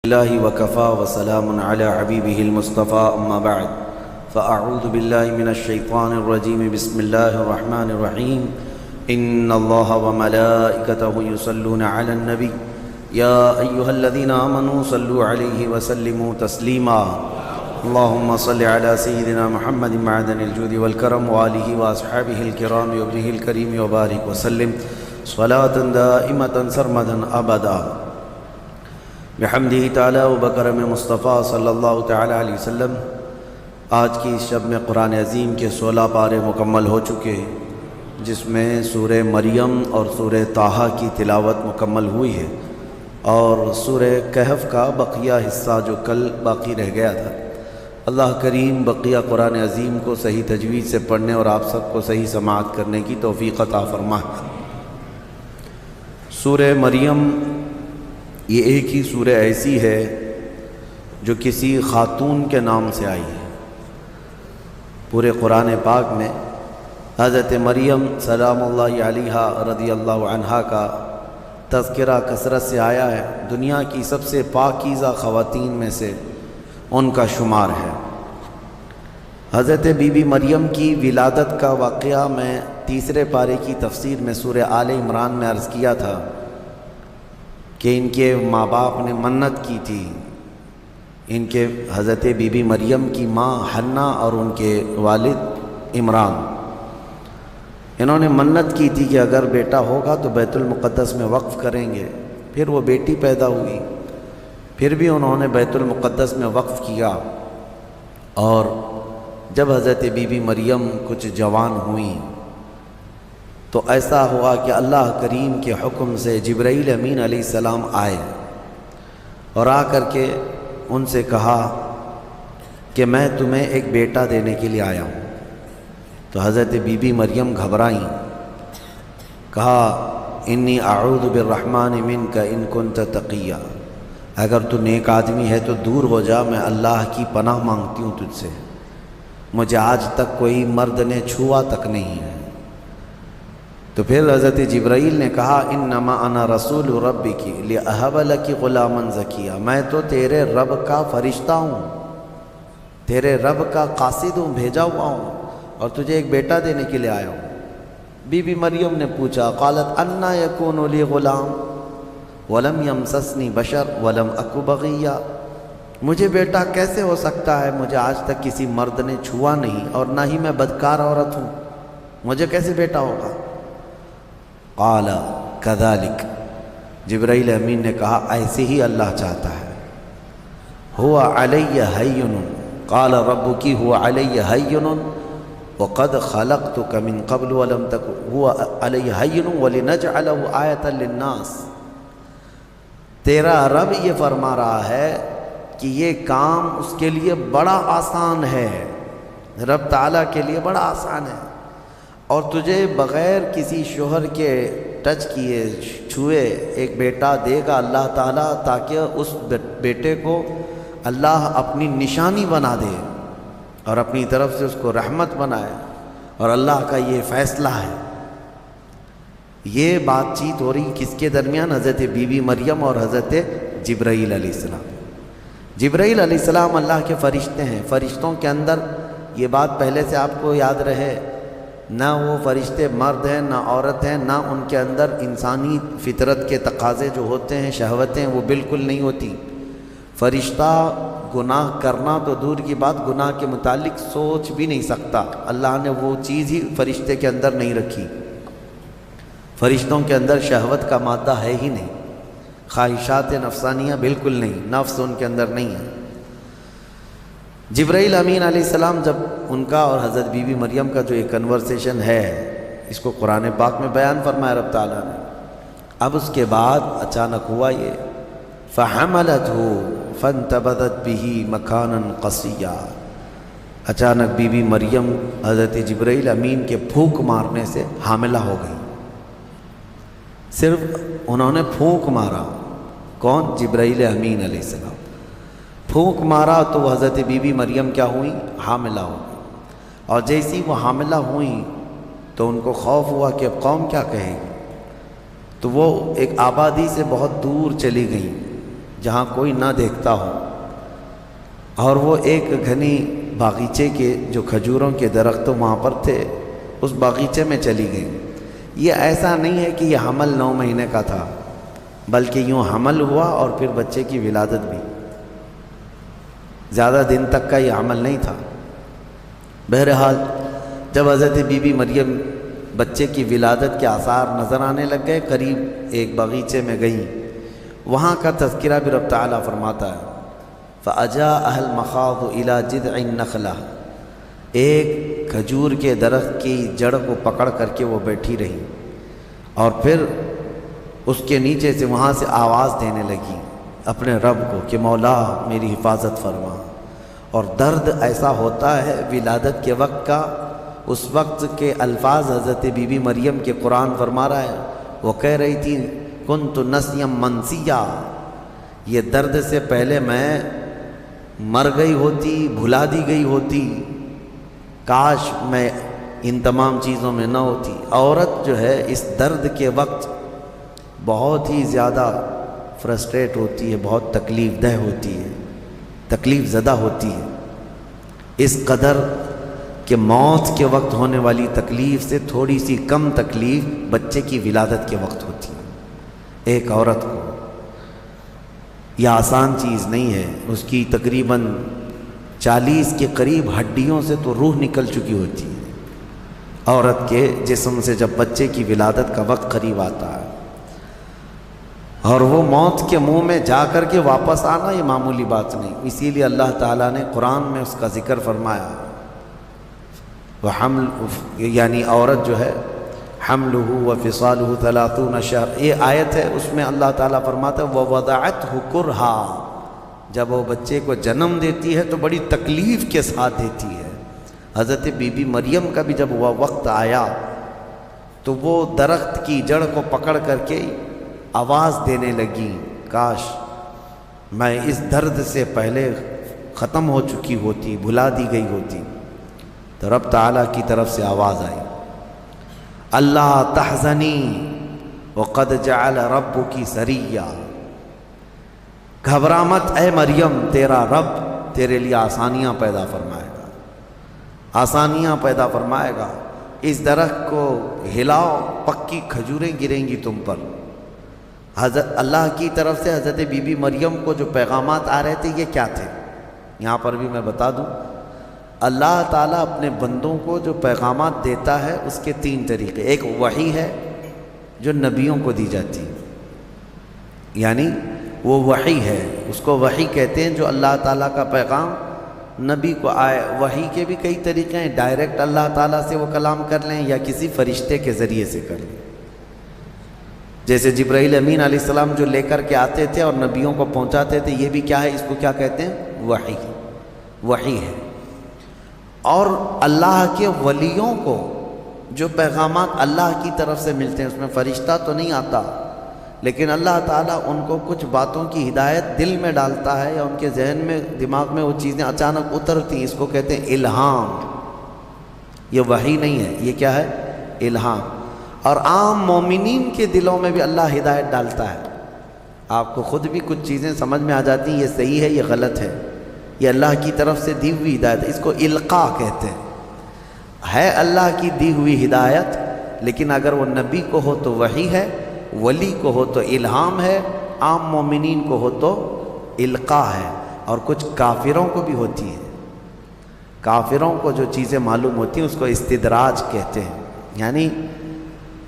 الله وكفى وسلام على حبيبه المصطفى أما بعد فأعوذ بالله من الشيطان الرجيم بسم الله الرحمن الرحيم إن الله وملائكته يصلون على النبي يا أيها الذين آمنوا صلوا عليه وسلموا تسليما اللهم صل على سيدنا محمد معدن الجود والكرم وآله وأصحابه الكرام وابنه الكريم وبارك وسلم صلاة دائمة سرمدا أبدا بحمدہ تعالی و بکرم مصطفیٰ صلی اللہ تعالی علیہ وسلم۔ آج کی اس شب میں قرآن عظیم کے 16 پارے مکمل ہو چکے، جس میں سورہ مریم اور سورہ طٰہٰ کی تلاوت مکمل ہوئی ہے، اور سورہ کہف کا بقیہ حصہ جو کل باقی رہ گیا تھا۔ اللہ کریم بقیہ قرآن عظیم کو صحیح تجوید سے پڑھنے اور آپ سب کو صحیح سماعت کرنے کی توفیق عطا فرمائے۔ سورہ مریم یہ ایک ہی سورہ ایسی ہے جو کسی خاتون کے نام سے آئی ہے۔ پورے قرآن پاک میں حضرت مریم سلام اللہ علیہا رضی اللہ عنہا کا تذکرہ کثرت سے آیا ہے۔ دنیا کی سب سے پاکیزہ خواتین میں سے ان کا شمار ہے۔ حضرت بی بی مریم کی ولادت کا واقعہ میں تیسرے پارے کی تفسیر میں سورہ آل عمران میں عرض کیا تھا کہ ان کے ماں باپ نے منت کی تھی، ان کے حضرت بی بی مریم کی ماں حنہ اور ان کے والد عمران، انہوں نے منت کی تھی کہ اگر بیٹا ہوگا تو بیت المقدس میں وقف کریں گے۔ پھر وہ بیٹی پیدا ہوئی، پھر بھی انہوں نے بیت المقدس میں وقف کیا، اور جب حضرت بی بی مریم کچھ جوان ہوئیں تو ایسا ہوا کہ اللہ کریم کے حکم سے جبرائیل امین علیہ السلام آئے اور آ کر کے ان سے کہا کہ میں تمہیں ایک بیٹا دینے کے لیے آیا ہوں۔ تو حضرت بی بی مریم گھبرائیں، کہا انی اعوذ بالرحمن منک ان کنت تقیا، اگر تو نیک آدمی ہے تو دور ہو جا، میں اللہ کی پناہ مانگتی ہوں تجھ سے، مجھے آج تک کوئی مرد نے چھوا تک نہیں ہے۔ تو پھر حضرت جبرائیل نے کہا انما انا رسول ربک لاہب لک غلاما زکیا، میں تو تیرے رب کا فرشتہ ہوں، تیرے رب کا قاصد ہوں، بھیجا ہوا ہوں، اور تجھے ایک بیٹا دینے کے لیے آیا ہوں۔ بی بی مریم نے پوچھا، قالت انا یکون لی غلام ولم یمسسنی بشر ولم اک بغیا، مجھے بیٹا کیسے ہو سکتا ہے، مجھے آج تک کسی مرد نے چھوا نہیں اور نہ ہی میں بدکار عورت ہوں، مجھے کیسے بیٹا ہوگا؟ قال کذالک، جبرائیل امین نے کہا ایسے ہی اللہ چاہتا ہے۔ ہوا علی ہین، قال ربک ہوا علی ہین وقد خلقتک من قبل ولم تک ہوا علی ہین ولنجعلہ آیۃ للناس، تیرا رب یہ فرما رہا ہے کہ یہ کام اس کے لیے بڑا آسان ہے، رب تعالیٰ کے لیے بڑا آسان ہے، اور تجھے بغیر کسی شوہر کے ٹچ کیے چھوئے ایک بیٹا دے گا اللہ تعالیٰ، تاکہ اس بیٹے کو اللہ اپنی نشانی بنا دے اور اپنی طرف سے اس کو رحمت بنائے، اور اللہ کا یہ فیصلہ ہے۔ یہ بات چیت ہو رہی کس کے درمیان؟ حضرت بی بی مریم اور حضرت جبرائیل علیہ السلام۔ جبرائیل علیہ السلام اللہ کے فرشتے ہیں، فرشتوں کے اندر یہ بات پہلے سے آپ کو یاد رہے، نہ وہ فرشتے مرد ہیں نہ عورت ہیں، نہ ان کے اندر انسانی فطرت کے تقاضے جو ہوتے ہیں، شہوتیں، وہ بالکل نہیں ہوتی۔ فرشتہ گناہ کرنا تو دور کی بات، گناہ کے متعلق سوچ بھی نہیں سکتا، اللہ نے وہ چیز ہی فرشتے کے اندر نہیں رکھی۔ فرشتوں کے اندر شہوت کا مادہ ہے ہی نہیں، خواہشات نفسانیہ بالکل نہیں، نفس ان کے اندر نہیں ہے۔ جبرائیل امین علیہ السلام جب ان کا اور حضرت بی بی مریم کا جو ایک کنورسیشن ہے، اس کو قرآن پاک میں بیان فرمایا رب تعالیٰ نے۔ اب اس کے بعد اچانک ہوا یہ فَحَمَلَتْهُ فَانْتَبَذَتْ بِهِ مَكَانًا قَصِيًّا، اچانک بی بی مریم حضرت جبرائیل امین کے پھونک مارنے سے حاملہ ہو گئی۔ صرف انہوں نے پھونک مارا، کون؟ جبرائیل امین علیہ السلام، پھونک مارا تو حضرت بی بی مریم کیا ہوئیں؟ حاملہ ہو گئی، اور جیسی وہ حاملہ ہوئیں تو ان کو خوف ہوا کہ اب قوم کیا کہے گی، تو وہ ایک آبادی سے بہت دور چلی گئیں، جہاں کوئی نہ دیکھتا ہو، اور وہ ایک گھنی باغیچے کے جو کھجوروں کے درخت وہاں پر تھے، اس باغیچے میں چلی گئی۔ یہ ایسا نہیں ہے کہ یہ حمل 9 مہینے کا تھا، بلکہ یوں حمل ہوا اور پھر بچے کی ولادت بھی، زیادہ دن تک کا یہ حمل نہیں تھا۔ بہرحال جب حضرت بی بی مریم بچے کی ولادت کے آثار نظر آنے لگ گئے، قریب ایک باغیچے میں گئیں۔ وہاں کا تذکرہ بھی رب تعالیٰ فرماتا ہے فَأَجَاءَهَا الْمَخَاضُ إِلَى جِذْعِ النَّخْلَةِ، ایک کھجور کے درخت کی جڑ کو پکڑ کر کے وہ بیٹھی رہی، اور پھر اس کے نیچے سے وہاں سے آواز دینے لگی اپنے رب کو کہ مولا میری حفاظت فرما۔ اور درد ایسا ہوتا ہے ولادت کے وقت کا، اس وقت کے الفاظ حضرت بی بی مریم کے قرآن فرما رہا ہے، وہ کہہ رہی تھی کنت نسیا منسیا، یہ درد سے پہلے میں مر گئی ہوتی، بھلا دی گئی ہوتی، کاش میں ان تمام چیزوں میں نہ ہوتی۔ عورت جو ہے اس درد کے وقت بہت ہی زیادہ فرسٹریٹ ہوتی ہے، بہت تکلیف دہ ہوتی ہے، تکلیف زدہ ہوتی ہے، اس قدر کہ موت کے وقت ہونے والی تکلیف سے تھوڑی سی کم تکلیف بچے کی ولادت کے وقت ہوتی ہے۔ ایک عورت کو یہ آسان چیز نہیں ہے، اس کی تقریباً 40 کے قریب ہڈیوں سے تو روح نکل چکی ہوتی ہے عورت کے جسم سے جب بچے کی ولادت کا وقت قریب آتا ہے، اور وہ موت کے منہ میں جا کر کے واپس آنا یہ معمولی بات نہیں۔ اسی لیے اللہ تعالیٰ نے قرآن میں اس کا ذکر فرمایا، وہ حمل یعنی عورت جو ہے حملہ وفصالہ 30 شہر، یہ آیت ہے، اس میں اللہ تعالیٰ فرماتا ہے ووضعتہ کرہا، جب وہ بچے کو جنم دیتی ہے تو بڑی تکلیف کے ساتھ دیتی ہے۔ حضرت بی بی مریم کا بھی جب وہ وقت آیا تو وہ درخت کی جڑ کو پکڑ کر کے آواز دینے لگی کاش میں اس درد سے پہلے ختم ہو چکی ہوتی، بھلا دی گئی ہوتی۔ تو رب تعالیٰ کی طرف سے آواز آئی اللہ تحزنی وقد جعل ربکی سریا، گھبرا مت اے مریم، تیرا رب تیرے لیے آسانیاں پیدا فرمائے گا، آسانیاں پیدا فرمائے گا۔ اس درخت کو ہلاؤ، پکی کھجوریں گریں گی تم پر۔ حضرت اللہ کی طرف سے حضرت بی بی مریم کو جو پیغامات آ رہے تھے یہ کیا تھے، یہاں پر بھی میں بتا دوں، اللہ تعالیٰ اپنے بندوں کو جو پیغامات دیتا ہے اس کے 3 طریقے۔ ایک وحی ہے جو نبیوں کو دی جاتی ہے، یعنی وہ وحی ہے، اس کو وحی کہتے ہیں، جو اللہ تعالیٰ کا پیغام نبی کو آئے۔ وحی کے بھی کئی طریقے ہیں، ڈائریکٹ اللہ تعالیٰ سے وہ کلام کر لیں یا کسی فرشتے کے ذریعے سے کر لیں، جیسے جبرائیل امین علیہ السلام جو لے کر کے آتے تھے اور نبیوں کو پہنچاتے تھے، یہ بھی کیا ہے، اس کو کیا کہتے ہیں، وحی، وحی ہے۔ اور اللہ کے ولیوں کو جو پیغامات اللہ کی طرف سے ملتے ہیں، اس میں فرشتہ تو نہیں آتا، لیکن اللہ تعالیٰ ان کو کچھ باتوں کی ہدایت دل میں ڈالتا ہے یا ان کے ذہن میں، دماغ میں وہ چیزیں اچانک اترتی ہیں، اس کو کہتے ہیں الہام۔ یہ وحی نہیں ہے، یہ کیا ہے، الہام۔ اور عام مومنین کے دلوں میں بھی اللہ ہدایت ڈالتا ہے، آپ کو خود بھی کچھ چیزیں سمجھ میں آ جاتی ہیں، یہ صحیح ہے، یہ غلط ہے، یہ اللہ کی طرف سے دی ہوئی ہدایت ہے، اس کو القاء کہتے ہیں۔ ہے اللہ کی دی ہوئی ہدایت، لیکن اگر وہ نبی کو ہو تو وحی ہے، ولی کو ہو تو الہام ہے، عام مومنین کو ہو تو القاء ہے۔ اور کچھ کافروں کو بھی ہوتی ہے، کافروں کو جو چیزیں معلوم ہوتی ہیں اس کو استدراج کہتے ہیں، یعنی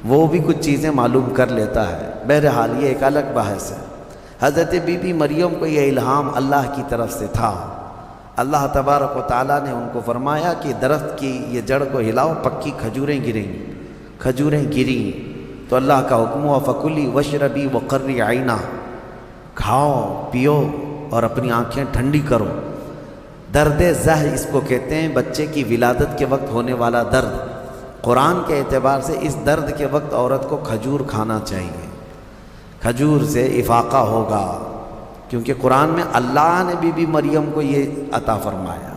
وہ بھی کچھ چیزیں معلوم کر لیتا ہے۔ بہرحال یہ ایک الگ بحث ہے۔ حضرت بی بی مریم کو یہ الہام اللہ کی طرف سے تھا۔ اللہ تبارک و تعالیٰ نے ان کو فرمایا کہ درخت کی یہ جڑ کو ہلاؤ، پکی کھجوریں گریں گی۔ کھجوریں گریں تو اللہ کا حکم ہوا فکلی وشربی وقری عینا، کھاؤ پیو اور اپنی آنکھیں ٹھنڈی کرو۔ درد زہر اس کو کہتے ہیں، بچے کی ولادت کے وقت ہونے والا درد۔ قرآن کے اعتبار سے اس درد کے وقت عورت کو کھجور کھانا چاہیے، کھجور سے افاقہ ہوگا، کیونکہ قرآن میں اللہ نے بی بی مریم کو یہ عطا فرمایا۔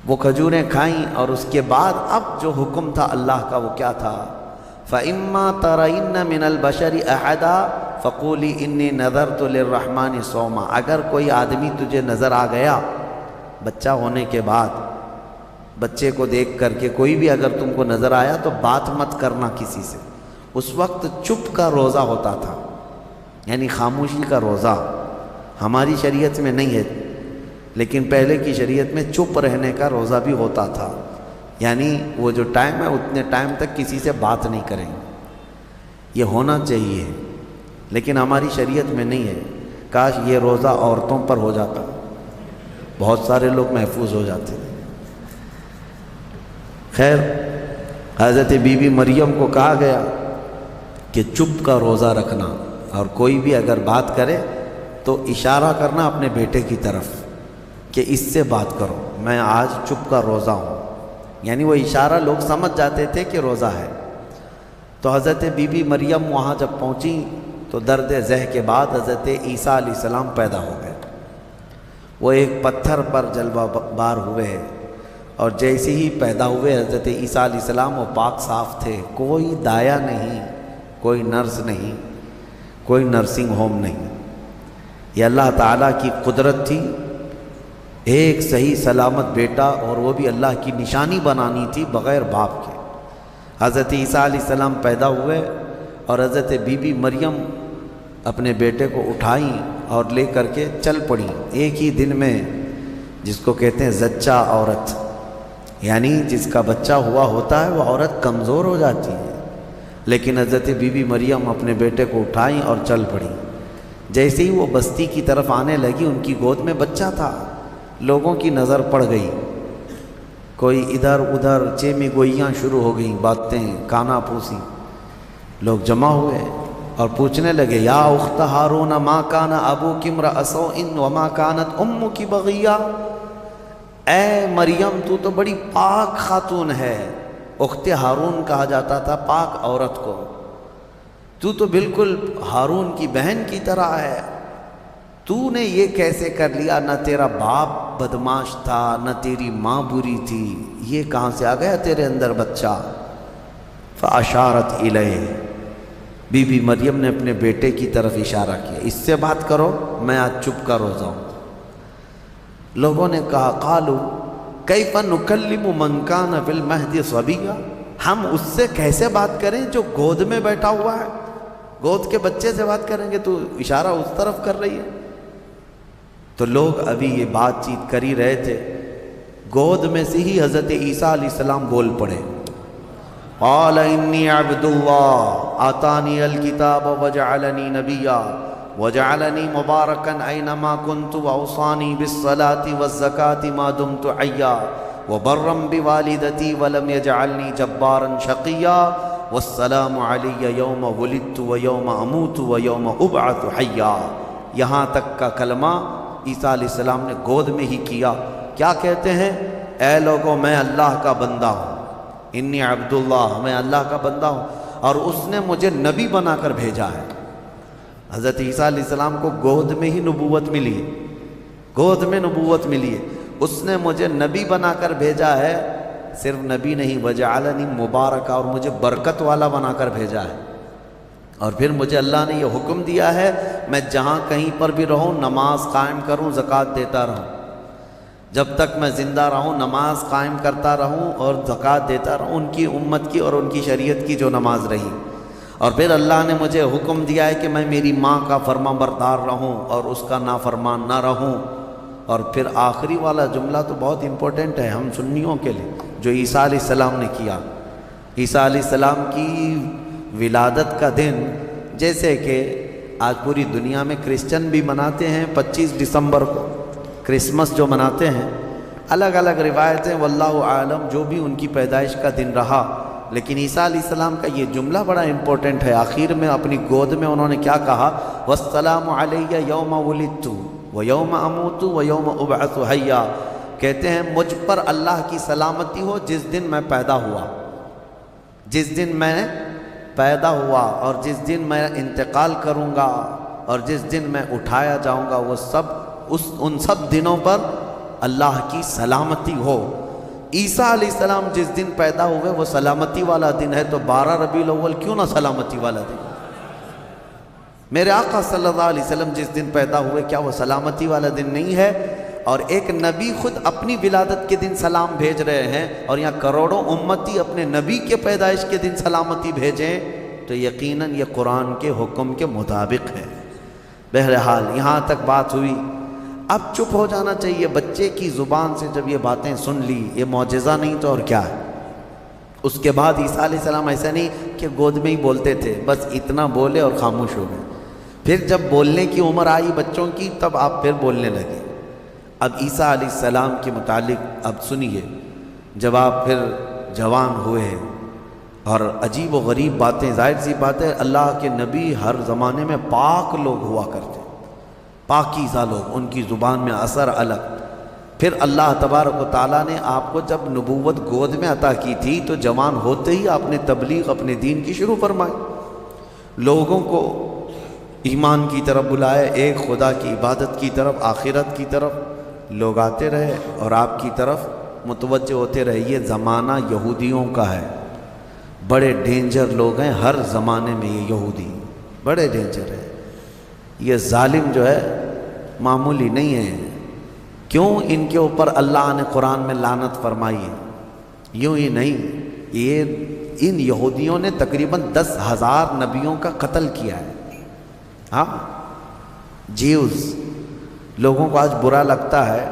وہ کھجوریں کھائیں اور اس کے بعد اب جو حکم تھا اللہ کا وہ کیا تھا، فَإِمَّا تَرَيِنَّ مِنَ الْبَشَرِ أَحَدًا فَقُولِي إِنِّي نَذَرْتُ لِلرَّحْمَنِ صَوْمًا، اگر کوئی آدمی تجھے نظر آ گیا بچہ ہونے کے بعد، بچے کو دیکھ کر کے کوئی بھی اگر تم کو نظر آیا تو بات مت کرنا کسی سے۔ اس وقت چپ کا روزہ ہوتا تھا، یعنی خاموشی کا روزہ۔ ہماری شریعت میں نہیں ہے، لیکن پہلے کی شریعت میں چپ رہنے کا روزہ بھی ہوتا تھا، یعنی وہ جو ٹائم ہے اتنے ٹائم تک کسی سے بات نہیں کریں گے، یہ ہونا چاہیے، لیکن ہماری شریعت میں نہیں ہے۔ کاش یہ روزہ عورتوں پر ہو جاتا، بہت سارے لوگ محفوظ ہو جاتے۔ خیر، حضرت بی بی مریم کو کہا گیا کہ چپ کا روزہ رکھنا، اور کوئی بھی اگر بات کرے تو اشارہ کرنا اپنے بیٹے کی طرف کہ اس سے بات کرو، میں آج چپ کا روزہ ہوں، یعنی وہ اشارہ لوگ سمجھ جاتے تھے کہ روزہ ہے۔ تو حضرت بی بی مریم وہاں جب پہنچی تو درد ذہ کے بعد حضرت عیسیٰ علیہ السلام پیدا ہو گئے۔ وہ ایک پتھر پر جلوہ بار ہوئے، اور جیسے ہی پیدا ہوئے حضرت عیسیٰ علیہ السلام وہ پاک صاف تھے، کوئی دایا نہیں، کوئی نرس نہیں، کوئی نرسنگ ہوم نہیں۔ یہ اللہ تعالیٰ کی قدرت تھی، ایک صحیح سلامت بیٹا، اور وہ بھی اللہ کی نشانی بنانی تھی بغیر باپ کے۔ حضرت عیسیٰ علیہ السلام پیدا ہوئے، اور حضرت بی بی مریم اپنے بیٹے کو اٹھائیں اور لے کر کے چل پڑیں ایک ہی دن میں، جس کو کہتے ہیں زچہ عورت، یعنی جس کا بچہ ہوا ہوتا ہے وہ عورت کمزور ہو جاتی ہے، لیکن حضرت بی بی مریم اپنے بیٹے کو اٹھائیں اور چل پڑیں۔ جیسے ہی وہ بستی کی طرف آنے لگی، ان کی گود میں بچہ تھا، لوگوں کی نظر پڑ گئی، کوئی ادھر ادھر چیمی گوئیاں شروع ہو گئیں، باتیں کانا پوسی، لوگ جمع ہوئے اور پوچھنے لگے، یا اخت ہارون ما کان ابوک امرأ سوء وما کانت امک بغیہ، اے مریم تو تو بڑی پاک خاتون ہے، اخت ہارون کہا جاتا تھا پاک عورت کو، تو بالکل ہارون کی بہن کی طرح ہے، تو نے یہ کیسے کر لیا؟ نہ تیرا باپ بدماش تھا، نہ تیری ماں بری تھی، یہ کہاں سے آ گیا تیرے اندر بچہ؟ فاشارت الیہ، بی بی مریم نے اپنے بیٹے کی طرف اشارہ کیا، اس سے بات کرو، میں آج چپ کا روزہ ہوں۔ لوگوں نے کہا، قالوا کیف نکلم من کان فی المہد صبیا، ہم اس سے کیسے بات کریں جو گود میں بیٹھا ہوا ہے؟ گود کے بچے سے بات کریں گے؟ تو اشارہ اس طرف کر رہی ہے۔ تو لوگ ابھی یہ بات چیت کر ہی رہے تھے، گود میں سے ہی حضرت عیسیٰ علیہ السلام بول پڑے، قال انی عبد اللہ آتانی الکتاب وجعلنی نبیا وجعلنی مبارکا اینما کنت واوصانی بالصلاة والزکاة ما دمت حیا وبرا بوالدتی ولم یجعلنی جبارا شقیا والسلام علی یوم ولدت ویوم اموت ویوم ابعث حیا۔ یہاں تک کا کلمہ عیسیٰ علیہ السلام نے گود میں ہی کیا۔ کیا کہتے ہیں؟ اے لوگوں، میں اللہ کا بندہ ہوں، انی عبداللہ، میں اللہ کا بندہ ہوں، اور اس نے مجھے نبی بنا کر بھیجا ہے۔ حضرت عیسیٰ علیہ السلام کو گود میں ہی نبوت ملی ہے، گود میں نبوت ملی ہے، اس نے مجھے نبی بنا کر بھیجا ہے۔ صرف نبی نہیں، وجعلنی مبارکہ، اور مجھے برکت والا بنا کر بھیجا ہے۔ اور پھر مجھے اللہ نے یہ حکم دیا ہے میں جہاں کہیں پر بھی رہوں نماز قائم کروں، زکوٰۃ دیتا رہوں، جب تک میں زندہ رہوں نماز قائم کرتا رہوں اور زکوٰۃ دیتا رہوں، ان کی امت کی اور ان کی شریعت کی جو نماز رہی۔ اور پھر اللہ نے مجھے حکم دیا ہے کہ میں میری ماں کا فرما بردار رہوں اور اس کا نافرمان نہ رہوں۔ اور پھر آخری والا جملہ تو بہت امپورٹنٹ ہے ہم سنیوں کے لیے، جو عیسیٰ علیہ السلام نے کیا۔ عیسیٰ علیہ السلام کی ولادت کا دن، جیسے کہ آج پوری دنیا میں کرسچن بھی مناتے ہیں 25 دسمبر کو، کرسمس جو مناتے ہیں، الگ الگ روایتیں واللہ عالم جو بھی ان کی پیدائش کا دن رہا، لیکن عیسیٰ علیہ السلام کا یہ جملہ بڑا امپورٹنٹ ہے۔ آخر میں اپنی گود میں انہوں نے کیا کہا؟ والسلام علی یوم ولدت ویوم اموت ویوم ابعث حیا، کہتے ہیں مجھ پر اللہ کی سلامتی ہو جس دن میں پیدا ہوا، جس دن میں پیدا ہوا، اور جس دن میں انتقال کروں گا، اور جس دن میں اٹھایا جاؤں گا، وہ سب ان سب دنوں پر اللہ کی سلامتی ہو۔ عیسیٰ علیہ السلام جس دن پیدا ہوئے وہ سلامتی والا دن ہے، تو 12 ربیع الاول کیوں نہ سلامتی والا دن؟ میرے آقا صلی اللہ علیہ وسلم جس دن پیدا ہوئے کیا وہ سلامتی والا دن نہیں ہے؟ اور ایک نبی خود اپنی ولادت کے دن سلام بھیج رہے ہیں، اور یہاں کروڑوں امتی اپنے نبی کے پیدائش کے دن سلامتی بھیجیں، تو یقیناً یہ قرآن کے حکم کے مطابق ہے۔ بہرحال یہاں تک بات ہوئی، اب چپ ہو جانا چاہیے۔ بچے کی زبان سے جب یہ باتیں سن لی، یہ معجزہ نہیں تو اور کیا ہے؟ اس کے بعد عیسیٰ علیہ السلام ایسا نہیں کہ گود میں ہی بولتے تھے، بس اتنا بولے اور خاموش ہو گئے۔ پھر جب بولنے کی عمر آئی بچوں کی، تب آپ پھر بولنے لگے۔ اب عیسیٰ علیہ السلام کے متعلق اب سنیے، جب آپ پھر جوان ہوئے ہیں اور عجیب و غریب باتیں، ظاہر سی بات ہے اللہ کے نبی ہر زمانے میں پاک لوگ ہوا کرتے، پاکیزہ لوگ، ان کی زبان میں اثر الگ۔ پھر اللہ تبارک و تعالیٰ نے آپ کو جب نبوت گود میں عطا کی تھی تو جوان ہوتے ہی آپ نے تبلیغ اپنے دین کی شروع فرمائی، لوگوں کو ایمان کی طرف بلائے، ایک خدا کی عبادت کی طرف، آخرت کی طرف لوگ آتے رہے اور آپ کی طرف متوجہ ہوتے رہے۔ یہ زمانہ یہودیوں کا ہے، بڑے ڈینجر لوگ ہیں ہر زمانے میں، یہ یہودی بڑے ڈینجر ہیں۔ یہ ظالم جو ہے معمولی نہیں ہے، کیوں ان کے اوپر اللہ نے قرآن میں لعنت فرمائی ہے؟ یوں ہی نہیں، یہ ان یہودیوں نے تقریباً 10,000 نبیوں کا قتل کیا ہے۔ ہاں، جیوز لوگوں کو آج برا لگتا ہے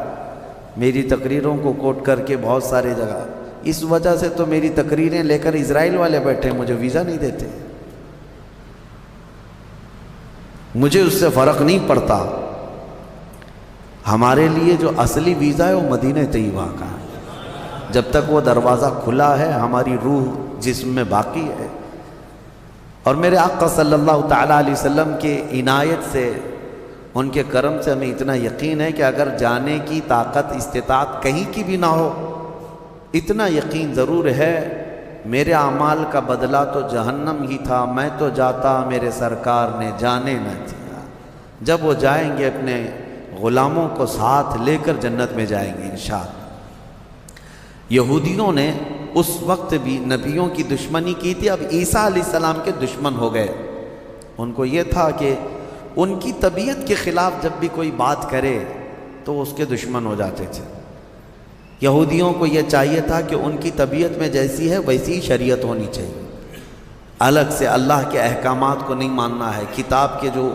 میری تقریروں کو کوٹ کر کے بہت سارے جگہ، اس وجہ سے تو میری تقریریں لے کر اسرائیل والے بیٹھے، مجھے ویزا نہیں دیتے، مجھے اس سے فرق نہیں پڑتا۔ ہمارے لیے جو اصلی ویزا ہے وہ مدینہ طیبہ کا ہے، جب تک وہ دروازہ کھلا ہے ہماری روح جسم میں باقی ہے۔ اور میرے آقا صلی اللہ تعالیٰ علیہ وسلم کے عنایت سے، ان کے کرم سے ہمیں اتنا یقین ہے کہ اگر جانے کی طاقت استطاعت کہیں کی بھی نہ ہو، اتنا یقین ضرور ہے میرے اعمال کا بدلہ تو جہنم ہی تھا، میں تو جاتا میرے سرکار نے جانے نہ دیا۔ جب وہ جائیں گے اپنے غلاموں کو ساتھ لے کر جنت میں جائیں گے انشاءاللہ۔ یہودیوں نے اس وقت بھی نبیوں کی دشمنی کی تھی، اب عیسیٰ علیہ السلام کے دشمن ہو گئے۔ ان کو یہ تھا کہ ان کی طبیعت کے خلاف جب بھی کوئی بات کرے تو اس کے دشمن ہو جاتے تھے۔ یہودیوں کو یہ چاہیے تھا کہ ان کی طبیعت میں جیسی ہے ویسی شریعت ہونی چاہیے، الگ سے اللہ کے احکامات کو نہیں ماننا ہے، کتاب کے جو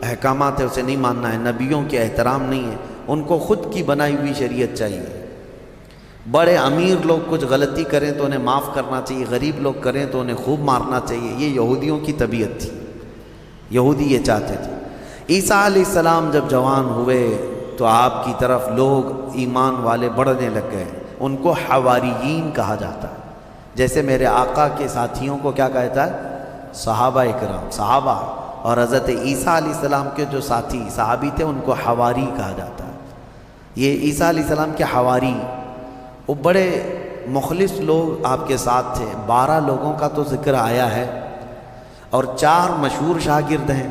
احکامات ہیں اسے نہیں ماننا ہے، نبیوں کے احترام نہیں ہے، ان کو خود کی بنائی ہوئی شریعت چاہیے۔ بڑے امیر لوگ کچھ غلطی کریں تو انہیں معاف کرنا چاہیے، غریب لوگ کریں تو انہیں خوب مارنا چاہیے، یہ یہودیوں کی طبیعت تھی، یہودی یہ چاہتے تھے۔ عیسیٰ علیہ السلام جب جوان ہوئے تو آپ کی طرف لوگ ایمان والے بڑھنے لگ گئے، ان کو حواریین کہا جاتا ہے، جیسے میرے آقا کے ساتھیوں کو کیا کہتا ہے؟ صحابہ اکرام، صحابہ، اور حضرت عیسیٰ علیہ السلام کے جو ساتھی صحابی تھے ان کو حواری کہا جاتا ہے۔ یہ عیسیٰ علیہ السلام کے حواری، وہ بڑے مخلص لوگ آپ کے ساتھ تھے۔ 12 لوگوں کا تو ذکر آیا ہے اور 4 مشہور شاگرد ہیں،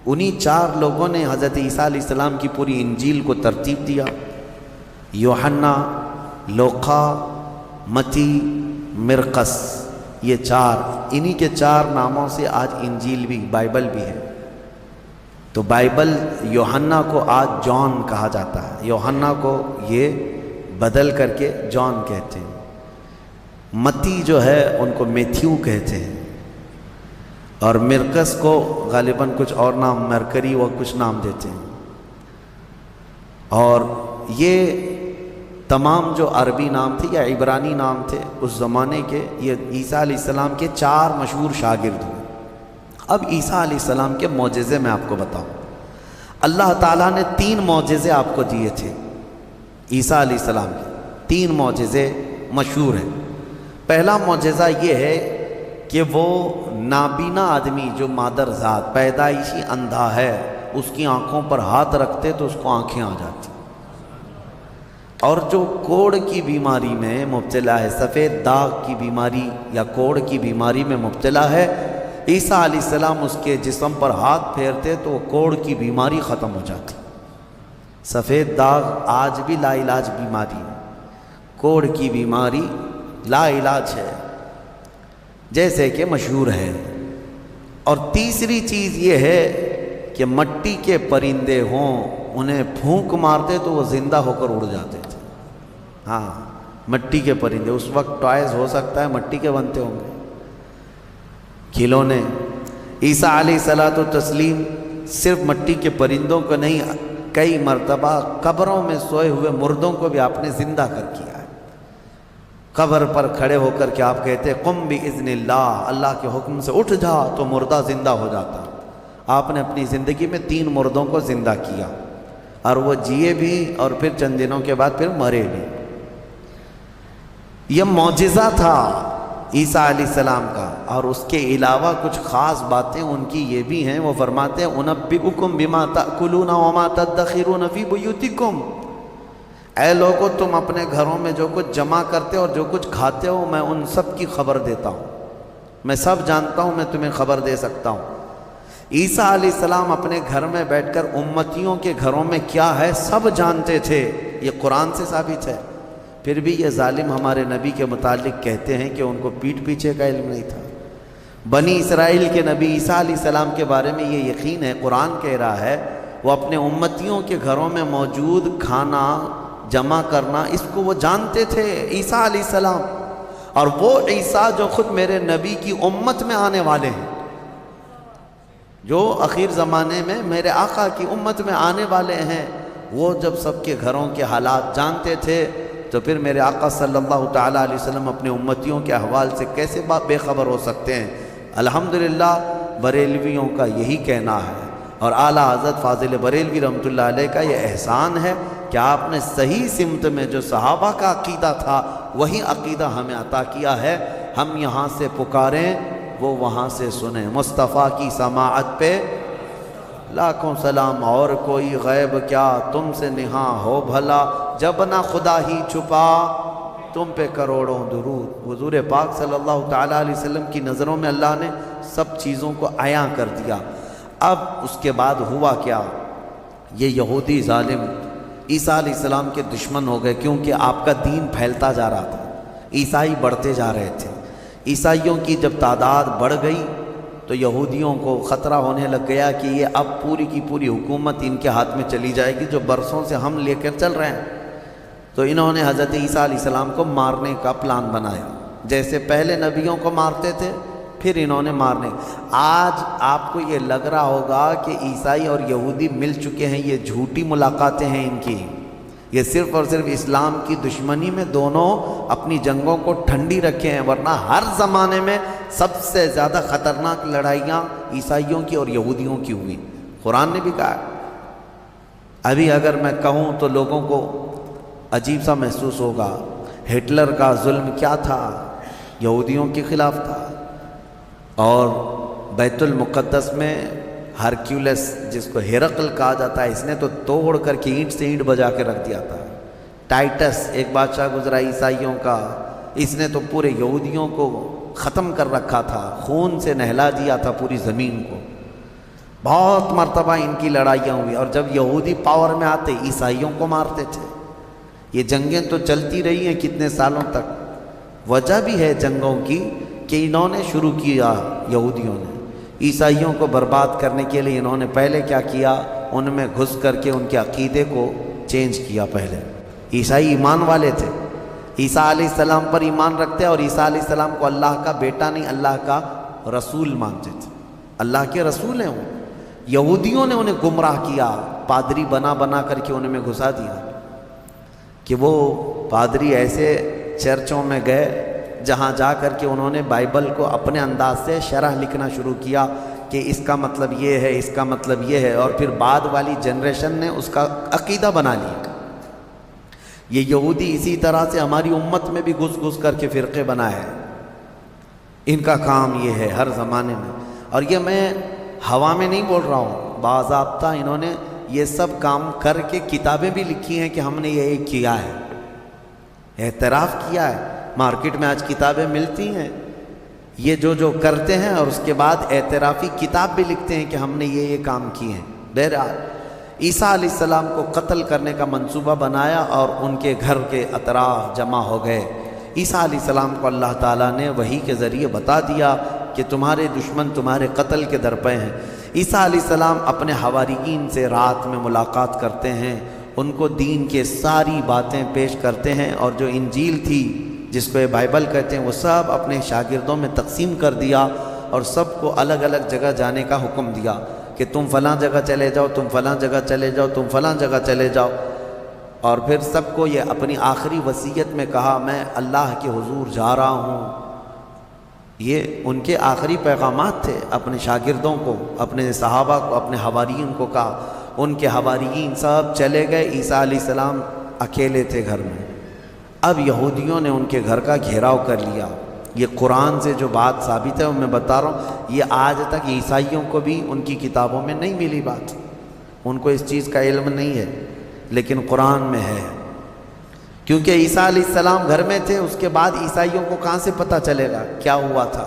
انہی 4 لوگوں نے حضرت عیسیٰ علیہ السلام کی پوری انجیل کو ترتیب دیا۔ یوحنا، لوقا، متی، مرقس، یہ 4، انہی کے 4 ناموں سے آج انجیل بھی، بائبل بھی ہے۔ تو بائبل یوحنا کو آج جان کہا جاتا ہے، یوحنا کو یہ بدل کر کے جان کہتے ہیں۔ متی جو ہے ان کو میتھیو کہتے ہیں، اور مرقس کو غالباً کچھ اور نام، مرکری و کچھ نام دیتے ہیں۔ اور یہ تمام جو عربی نام تھے یا عبرانی نام تھے اس زمانے کے، یہ عیسیٰ علیہ السلام کے 4 مشہور شاگرد ہوئے۔ اب عیسیٰ علیہ السلام کے معجزے میں آپ کو بتاؤں، اللہ تعالیٰ نے 3 معجزے آپ کو دیے تھے عیسیٰ علیہ السلام کے، 3 معجزے مشہور ہیں۔ پہلا معجزہ یہ ہے کہ وہ نابینا آدمی جو مادر ذات پیدائشی اندھا ہے، اس کی آنکھوں پر ہاتھ رکھتے تو اس کو آنکھیں آ جاتی، اور جو کوڑ کی بیماری میں مبتلا ہے، سفید داغ کی بیماری یا کوڑ کی بیماری میں مبتلا ہے، عیسیٰ علیہ السلام اس کے جسم پر ہاتھ پھیرتے تو وہ کوڑ کی بیماری ختم ہو جاتی۔ سفید داغ آج بھی لا علاج بیماری ہے، کوڑ کی بیماری لا علاج ہے جیسے کہ مشہور ہے۔ اور تیسری چیز یہ ہے کہ مٹی کے پرندے ہوں، انہیں پھونک مارتے تو وہ زندہ ہو کر اڑ جاتے تھے۔ ہاں، مٹی کے پرندے، اس وقت ٹوائز ہو سکتا ہے مٹی کے بنتے ہوں گے، کھلونے۔ عیسیٰ علیہ الصلوۃ والتسلیم صرف مٹی کے پرندوں کو نہیں، کئی مرتبہ قبروں میں سوئے ہوئے مردوں کو بھی آپ نے زندہ کر کیا ہے۔ قبر پر کھڑے ہو کر کے آپ کہتے قم باذن اللہ، اللہ کے حکم سے اٹھ جا تو مردہ زندہ ہو جاتا۔ آپ نے اپنی زندگی میں 3 مردوں کو زندہ کیا، اور وہ جیے بھی اور پھر چند دنوں کے بعد پھر مرے بھی۔ یہ معجزہ تھا عیسیٰ علیہ السلام کا۔ اور اس کے علاوہ کچھ خاص باتیں ان کی یہ بھی ہیں، وہ فرماتے ہیں انبئکم بما تأکلون وما تدخرون فی بیوتکم، اے لوگو تم اپنے گھروں میں جو کچھ جمع کرتے ہو اور جو کچھ کھاتے ہو میں ان سب کی خبر دیتا ہوں، میں سب جانتا ہوں، میں تمہیں خبر دے سکتا ہوں۔ عیسیٰ علیہ السلام اپنے گھر میں بیٹھ کر امتیوں کے گھروں میں کیا ہے سب جانتے تھے، یہ قرآن سے ثابت ہے۔ پھر بھی یہ ظالم ہمارے نبی کے متعلق کہتے ہیں کہ ان کو پیٹھ پیچھے کا علم نہیں تھا۔ بنی اسرائیل کے نبی عیسیٰ علیہ السلام کے بارے میں یہ یقین ہے، قرآن کہہ رہا ہے وہ اپنے امتیوں کے گھروں میں موجود کھانا جمع کرنا اس کو وہ جانتے تھے، عیسیٰ علیہ السلام۔ اور وہ عیسیٰ جو خود میرے نبی کی امت میں آنے والے ہیں، جو آخر زمانے میں میرے آقا کی امت میں آنے والے ہیں، وہ جب سب کے گھروں کے حالات جانتے تھے تو پھر میرے آقا صلی اللہ تعالیٰ علیہ وسلم اپنے امتیوں کے احوال سے کیسے بے خبر ہو سکتے ہیں؟ الحمدللہ بریلویوں کا یہی کہنا ہے، اور اعلیٰ حضرت فاضل بریلوی رحمۃ اللہ علیہ کا یہ احسان ہے کہ آپ نے صحیح سمت میں جو صحابہ کا عقیدہ تھا وہی عقیدہ ہمیں عطا کیا ہے۔ ہم یہاں سے پکاریں وہ وہاں سے سنیں، مصطفیٰ کی سماعت پہ لاکھوں سلام، اور کوئی غیب کیا تم سے نہاں ہو بھلا، جب نہ خدا ہی چھپا تم پہ کروڑوں درود۔ حضور پاک صلی اللہ تعالیٰ علیہ وسلم کی نظروں میں اللہ نے سب چیزوں کو عیاں کر دیا۔ اب اس کے بعد ہوا کیا؟ یہ یہودی ظالم عیسیٰ علیہ السلام کے دشمن ہو گئے، کیونکہ آپ کا دین پھیلتا جا رہا تھا، عیسائی بڑھتے جا رہے تھے۔ عیسائیوں کی جب تعداد بڑھ گئی تو یہودیوں کو خطرہ ہونے لگ گیا کہ یہ اب پوری کی پوری حکومت ان کے ہاتھ میں چلی جائے گی جو برسوں سے ہم لے کر چل رہے ہیں۔ تو انہوں نے حضرت عیسیٰ علیہ السلام کو مارنے کا پلان بنایا، جیسے پہلے نبیوں کو مارتے تھے پھر انہوں نے مارنے۔ آج آپ کو یہ لگ رہا ہوگا کہ عیسائی اور یہودی مل چکے ہیں، یہ جھوٹی ملاقاتیں ہیں ان کی، یہ صرف اور صرف اسلام کی دشمنی میں دونوں اپنی جنگوں کو ٹھنڈی رکھے ہیں، ورنہ ہر زمانے میں سب سے زیادہ خطرناک لڑائیاں عیسائیوں کی اور یہودیوں کی ہوئی۔ قرآن نے بھی کہا۔ ابھی اگر میں کہوں تو لوگوں کو عجیب سا محسوس ہوگا، ہٹلر کا ظلم کیا تھا؟ یہودیوں کے خلاف تھا۔ اور بیت المقدس میں ہرکیولس جس کو ہرقل کہا جاتا ہے، اس نے تو توڑ کر کے اینٹ سے اینٹ بجا کے رکھ دیا تھا۔ ٹائٹس ایک بادشاہ گزرا عیسائیوں کا، اس نے تو پورے یہودیوں کو ختم کر رکھا تھا، خون سے نہلا دیا تھا پوری زمین کو۔ بہت مرتبہ ان کی لڑائیاں ہوئی، اور جب یہودی پاور میں آتے عیسائیوں کو مارتے تھے۔ یہ جنگیں تو چلتی رہی ہیں کتنے سالوں تک۔ وجہ بھی ہے جنگوں کی کہ انہوں نے شروع کیا، یہودیوں نے عیسائیوں کو برباد کرنے کے لیے انہوں نے پہلے کیا کیا، ان میں گھس کر کے ان کے عقیدے کو چینج کیا۔ پہلے عیسائی ایمان والے تھے، عیسیٰ علیہ السلام پر ایمان رکھتے اور عیسیٰ علیہ السلام کو اللہ کا بیٹا نہیں اللہ کا رسول مانتے تھے، اللہ کے رسول ہیں وہ۔ یہودیوں نے انہیں گمراہ کیا، پادری بنا بنا کر کے انہیں میں گھسا دیا کہ وہ پادری ایسے چرچوں میں گئے جہاں جا کر کے انہوں نے بائبل کو اپنے انداز سے شرح لکھنا شروع کیا کہ اس کا مطلب یہ ہے، اس کا مطلب یہ ہے، اور پھر بعد والی جنریشن نے اس کا عقیدہ بنا لیا۔ یہ یہودی اسی طرح سے ہماری امت میں بھی گھس گھس کر کے فرقے بنائے ہیں، ان کا کام یہ ہے ہر زمانے میں۔ اور یہ میں ہوا میں نہیں بول رہا ہوں، باضابطہ انہوں نے یہ سب کام کر کے کتابیں بھی لکھی ہیں کہ ہم نے یہ کیا ہے، اعتراف کیا ہے۔ مارکیٹ میں آج کتابیں ملتی ہیں، یہ جو کرتے ہیں اور اس کے بعد اعترافی کتاب بھی لکھتے ہیں کہ ہم نے یہ کام کیے ہیں۔ بہرحال عیسیٰ علیہ السلام کو قتل کرنے کا منصوبہ بنایا اور ان کے گھر کے اطراف جمع ہو گئے۔ عیسیٰ علیہ السلام کو اللہ تعالیٰ نے وحی کے ذریعے بتا دیا کہ تمہارے دشمن تمہارے قتل کے درپے ہیں۔ عیسیٰ علیہ السلام اپنے حواریین سے رات میں ملاقات کرتے ہیں، ان کو دین کے ساری باتیں پیش کرتے ہیں، اور جو انجیل تھی جس کو یہ بائبل کہتے ہیں وہ سب اپنے شاگردوں میں تقسیم کر دیا اور سب کو الگ الگ جگہ جانے کا حکم دیا کہ تم فلاں جگہ چلے جاؤ، تم فلاں جگہ چلے جاؤ، تم فلاں جگہ چلے جاؤ۔ اور پھر سب کو یہ اپنی آخری وصیت میں کہا میں اللہ کے حضور جا رہا ہوں۔ یہ ان کے آخری پیغامات تھے اپنے شاگردوں کو، اپنے صحابہ کو، اپنے حواریین کو کہا۔ ان کے حواریین سب چلے گئے، عیسیٰ علیہ السلام اکیلے تھے گھر میں۔ اب یہودیوں نے ان کے گھر کا گھیراؤ کر لیا۔ یہ قرآن سے جو بات ثابت ہے وہ میں بتا رہا ہوں، یہ آج تک عیسائیوں کو بھی ان کی کتابوں میں نہیں ملی بات، ان کو اس چیز کا علم نہیں ہے، لیکن قرآن میں ہے۔ کیونکہ عیسیٰ علیہ السلام گھر میں تھے، اس کے بعد عیسائیوں کو کہاں سے پتہ چلے گا کیا ہوا تھا؟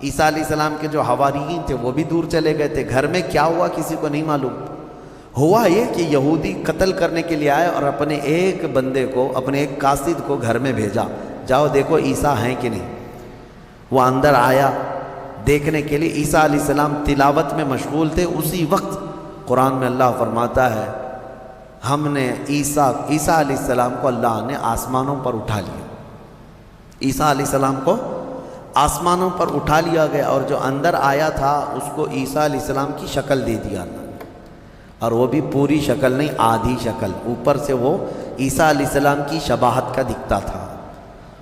عیسیٰ علیہ السلام کے جو حواریین تھے وہ بھی دور چلے گئے تھے، گھر میں کیا ہوا کسی کو نہیں معلوم۔ ہوا یہ کہ یہودی قتل کرنے کے لیے آئے اور اپنے ایک بندے کو، اپنے ایک قاصد کو گھر میں بھیجا، جاؤ دیکھو عیسیٰ ہیں کہ نہیں۔ وہ اندر آیا دیکھنے کے لیے، عیسیٰ علیہ السلام تلاوت میں مشغول تھے۔ اسی وقت قرآن میں اللہ فرماتا ہے ہم نے عیسیٰ علیہ السلام کو اللہ نے آسمانوں پر اٹھا لیا۔ عیسیٰ علیہ السلام کو آسمانوں پر اٹھا لیا گیا، اور جو اندر آیا تھا اس کو عیسیٰ علیہ السلام کی شکل دے دیا اللہ نے، اور وہ بھی پوری شکل نہیں، آدھی شکل، اوپر سے وہ عیسیٰ علیہ السلام کی شباہت کا دکھتا تھا۔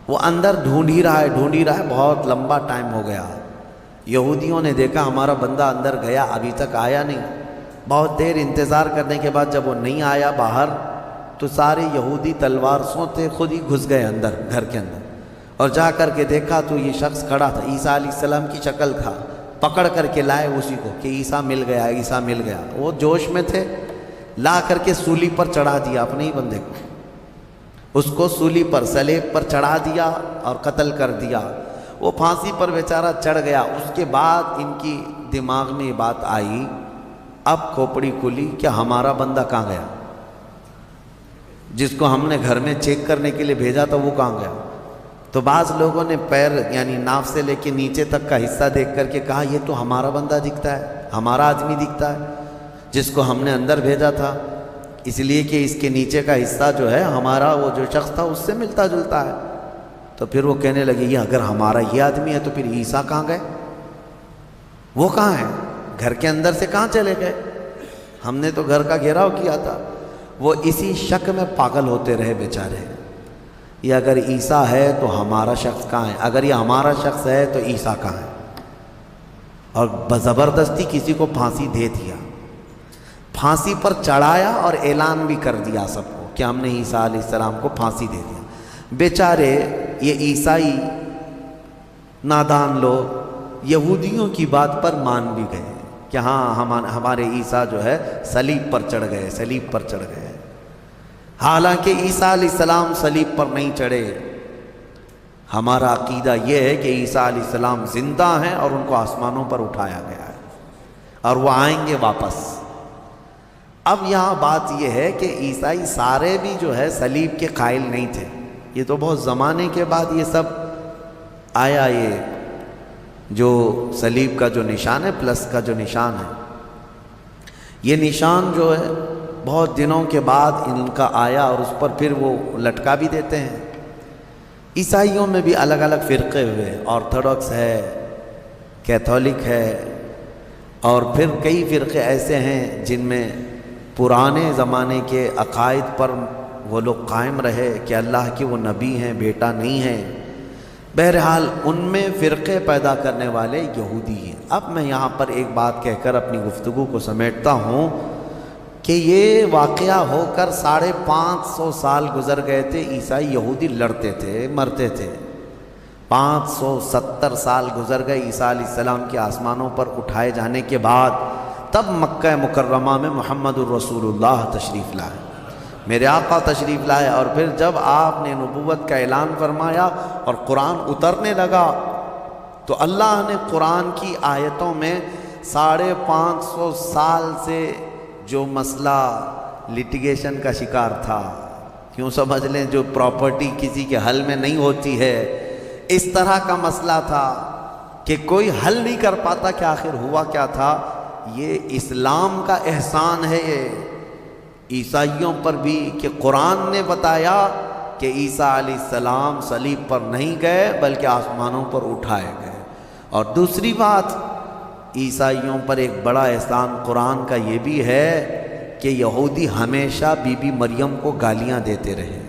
وہ اندر ڈھونڈ ہی رہا ہے، بہت لمبا ٹائم ہو گیا۔ یہودیوں نے دیکھا ہمارا بندہ اندر گیا ابھی تک آیا نہیں۔ بہت دیر انتظار کرنے کے بعد جب وہ نہیں آیا باہر، تو سارے یہودی تلوار سوتے خود ہی گھس گئے اندر، گھر کے اندر، اور جا کر کے دیکھا تو یہ شخص کھڑا تھا، عیسیٰ علیہ السلام کی شکل تھا۔ پکڑ کر کے لائے اسی کو کہ عیسیٰ مل گیا، عیسیٰ مل گیا۔ وہ جوش میں تھے، لا کر کے سولی پر چڑھا دیا اپنے ہی بندے کو، اس کو سولی پر، سلیب پر چڑھا دیا اور قتل کر دیا۔ وہ پھانسی پر بیچارہ چڑھ گیا۔ اس کے بعد ان کی دماغ میں یہ بات آئی، اب کھوپڑی کھلی کہ ہمارا بندہ کہاں گیا، جس کو ہم نے گھر میں چیک کرنے کے لیے بھیجا تھا وہ کہاں گیا؟ تو بعض لوگوں نے پیر یعنی ناف سے لے کے نیچے تک کا حصہ دیکھ کر کے کہا یہ تو ہمارا بندہ دکھتا ہے، ہمارا آدمی دکھتا ہے جس کو ہم نے اندر بھیجا تھا، اس لیے کہ اس کے نیچے کا حصہ جو ہے ہمارا وہ جو شخص تھا اس سے ملتا جلتا ہے۔ تو پھر وہ کہنے لگے یہ اگر ہمارا یہ آدمی ہے تو پھر عیسیٰ کہاں گئے؟ وہ کہاں ہیں؟ گھر کے اندر سے کہاں چلے گئے؟ ہم نے تو گھر کا گھیراؤ کیا تھا۔ وہ اسی شک میں پاگل ہوتے رہے بیچارے، یہ اگر عیسیٰ ہے تو ہمارا شخص کہاں ہے، اگر یہ ہمارا شخص ہے تو عیسیٰ کہاں ہے؟ اور بزبردستی کسی کو پھانسی دے دیا، پھانسی پر چڑھایا اور اعلان بھی کر دیا سب کو کہ ہم نے عیسیٰ علیہ السلام کو پھانسی دے دیا۔ بیچارے یہ عیسائی نادان لوگ یہودیوں کی بات پر مان بھی گئے کہ ہاں ہمارے عیسیٰ جو ہے صلیب پر چڑھ گئے، صلیب پر چڑھ گئے۔ حالانکہ عیسیٰ علیہ السلام صلیب پر نہیں چڑھے۔ ہمارا عقیدہ یہ ہے کہ عیسیٰ علیہ السلام زندہ ہیں اور ان کو آسمانوں پر اٹھایا گیا ہے اور وہ آئیں گے واپس۔ اب یہاں بات یہ ہے کہ عیسائی سارے بھی جو ہے صلیب کے قائل نہیں تھے، یہ تو بہت زمانے کے بعد یہ سب آیا، یہ جو صلیب کا جو نشان ہے پلس کا جو نشان ہے، یہ نشان جو ہے بہت دنوں کے بعد ان کا آیا اور اس پر پھر وہ لٹکا بھی دیتے ہیں۔ عیسائیوں میں بھی الگ الگ فرقے ہوئے، آرتھوڈکس ہے، کیتھولک ہے، اور پھر کئی فرقے ایسے ہیں جن میں پرانے زمانے کے عقائد پر وہ لوگ قائم رہے کہ اللہ کے وہ نبی ہیں، بیٹا نہیں ہیں۔ بہرحال ان میں فرقے پیدا کرنے والے یہودی ہیں۔ اب میں یہاں پر ایک بات کہہ کر اپنی گفتگو کو سمیٹتا ہوں کہ یہ واقعہ ہو کر 550 سال گزر گئے تھے، عیسائی یہودی لڑتے تھے، مرتے تھے۔ 570 سال گزر گئے عیسیٰ علیہ السلام کے آسمانوں پر اٹھائے جانے کے بعد، تب مکہ مکرمہ میں محمد الرسول اللہ تشریف لائے، میرے آقا تشریف لائے، اور پھر جب آپ نے نبوت کا اعلان فرمایا اور قرآن اترنے لگا تو اللہ نے قرآن کی آیتوں میں 550 سال سے جو مسئلہ لٹیگیشن کا شکار تھا، کیوں سمجھ لیں جو پراپرٹی کسی کے حل میں نہیں ہوتی ہے، اس طرح کا مسئلہ تھا کہ کوئی حل نہیں کر پاتا کہ آخر ہوا کیا تھا۔ یہ اسلام کا احسان ہے یہ عیسائیوں پر بھی کہ قرآن نے بتایا کہ عیسیٰ علیہ السلام صلیب پر نہیں گئے بلکہ آسمانوں پر اٹھائے گئے۔ اور دوسری بات، عیسائیوں پر ایک بڑا احسان قرآن کا یہ بھی ہے کہ یہودی ہمیشہ بی بی مریم کو گالیاں دیتے رہے،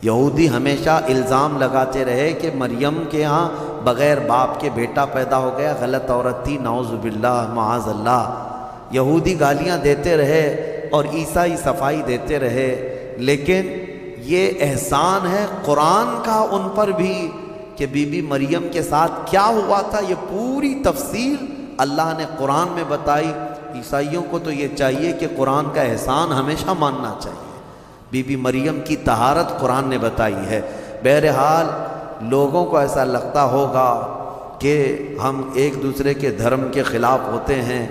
یہودی ہمیشہ الزام لگاتے رہے کہ مریم کے ہاں بغیر باپ کے بیٹا پیدا ہو گیا، غلط عورت تھی، نعوذ باللہ معاذ اللہ۔ یہودی گالیاں دیتے رہے اور عیسائی صفائی دیتے رہے، لیکن یہ احسان ہے قرآن کا ان پر بھی کہ بی بی مریم کے ساتھ کیا ہوا تھا، یہ پوری تفصیل اللہ نے قرآن میں بتائی۔ عیسائیوں کو تو یہ چاہیے کہ قرآن کا احسان ہمیشہ ماننا چاہیے۔ بی بی مریم کی طہارت قرآن نے بتائی ہے۔ بہرحال لوگوں کو ایسا لگتا ہوگا کہ ہم ایک دوسرے کے دھرم کے خلاف ہوتے ہیں۔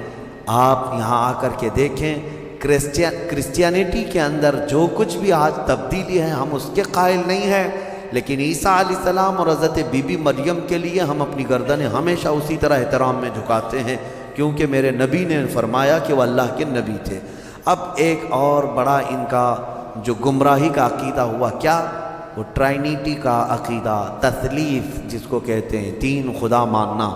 آپ یہاں آ کر کے دیکھیں، کرسچینٹی کے اندر جو کچھ بھی آج تبدیلی ہے ہم اس کے قائل نہیں ہیں، لیکن عیسیٰ علیہ السلام اور حضرت بی بی مریم کے لیے ہم اپنی گردنیں ہمیشہ اسی طرح احترام میں جھکاتے ہیں، کیونکہ میرے نبی نے فرمایا کہ وہ اللہ کے نبی تھے۔ اب ایک اور بڑا ان کا جو گمراہی کا عقیدہ ہوا، کیا؟ وہ ٹرائنیٹی کا عقیدہ، تثلیث جس کو کہتے ہیں، تین خدا ماننا۔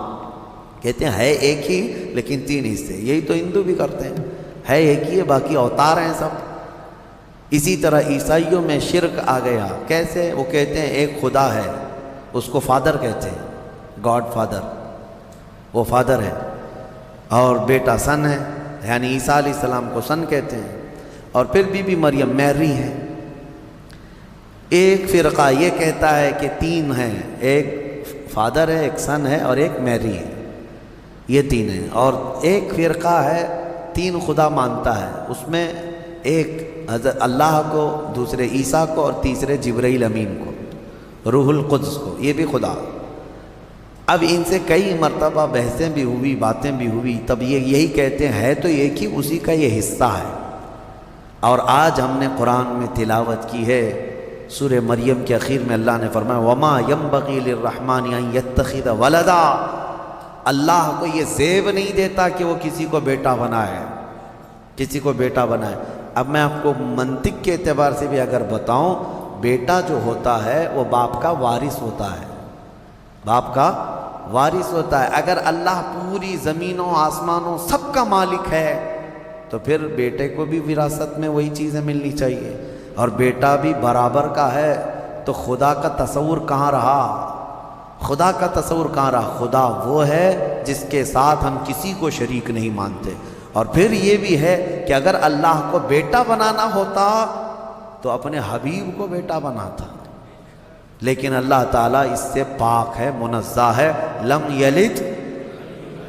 کہتے ہیں ہے ایک ہی لیکن تین حصے، یہی تو ہندو بھی کرتے ہیں، ہے ایک ہی ہے باقی اوتار ہیں سب۔ اسی طرح عیسائیوں میں شرک آ گیا، کیسے؟ وہ کہتے ہیں ایک خدا ہے، اس کو فادر کہتے ہیں، گاڈ فادر، وہ فادر ہے، اور بیٹا سن ہے، یعنی عیسیٰ علیہ السلام کو سن کہتے ہیں، اور پھر بی بی مریم میری ہے۔ ایک فرقہ یہ کہتا ہے کہ تین ہیں، ایک فادر ہے، ایک سن ہے اور ایک میری ہے، یہ تین ہیں۔ اور ایک فرقہ ہے تین خدا مانتا ہے، اس میں ایک حضرت اللہ کو، دوسرے عیسیٰ کو اور تیسرے جبرائیل امین کو، روح القدس کو، یہ بھی خدا۔ اب ان سے کئی مرتبہ بحثیں بھی ہوئی، باتیں بھی ہوئی، تب یہ یہی کہتے ہیں ہے تو ایک ہی، اسی کا یہ حصہ ہے۔ اور آج ہم نے قرآن میں تلاوت کی ہے، سورہ مریم کے اخیر میں اللہ نے فرمایا وَمَا يَنبَغِي لِلرَّحْمَنِ أَن يَتَّخِذَ وَلَدًا، اللہ کو یہ زیب نہیں دیتا کہ وہ کسی کو بیٹا بنائے، کسی کو بیٹا بنائے۔ اب میں آپ کو منطق کے اعتبار سے بھی اگر بتاؤں، بیٹا جو ہوتا ہے وہ باپ کا وارث ہوتا ہے، باپ کا وارث ہوتا ہے۔ اگر اللہ پوری زمینوں آسمانوں سب کا مالک ہے تو پھر بیٹے کو بھی وراثت میں وہی چیزیں ملنی چاہیے، اور بیٹا بھی برابر کا ہے، تو خدا کا تصور کہاں رہا؟ خدا کا تصور کہاں رہا؟ خدا وہ ہے جس کے ساتھ ہم کسی کو شریک نہیں مانتے۔ اور پھر یہ بھی ہے کہ اگر اللہ کو بیٹا بنانا ہوتا تو اپنے حبیب کو بیٹا بناتا، لیکن اللہ تعالیٰ اس سے پاک ہے، منزہ ہے، لم یلد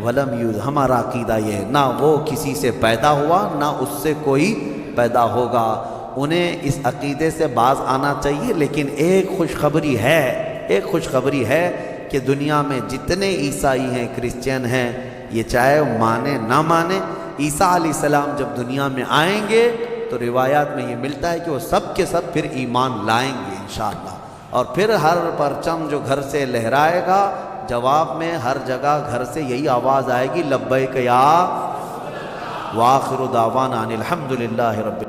ولم یولد۔ ہمارا عقیدہ یہ ہے، نہ وہ کسی سے پیدا ہوا نہ اس سے کوئی پیدا ہوگا۔ انہیں اس عقیدے سے باز آنا چاہیے۔ لیکن ایک خوشخبری ہے، ایک خوشخبری ہے کہ دنیا میں جتنے عیسائی ہیں، کرسچین ہیں، یہ چاہے مانے نہ مانے، عیسیٰ علیہ السلام جب دنیا میں آئیں گے تو روایات میں یہ ملتا ہے کہ وہ سب کے سب پھر ایمان لائیں گے انشاءاللہ، اور پھر ہر پرچم جو گھر سے لہرائے گا، جواب میں ہر جگہ گھر سے یہی آواز آئے گی لبیک یا وآخر دعوانا ان الحمدللہ رب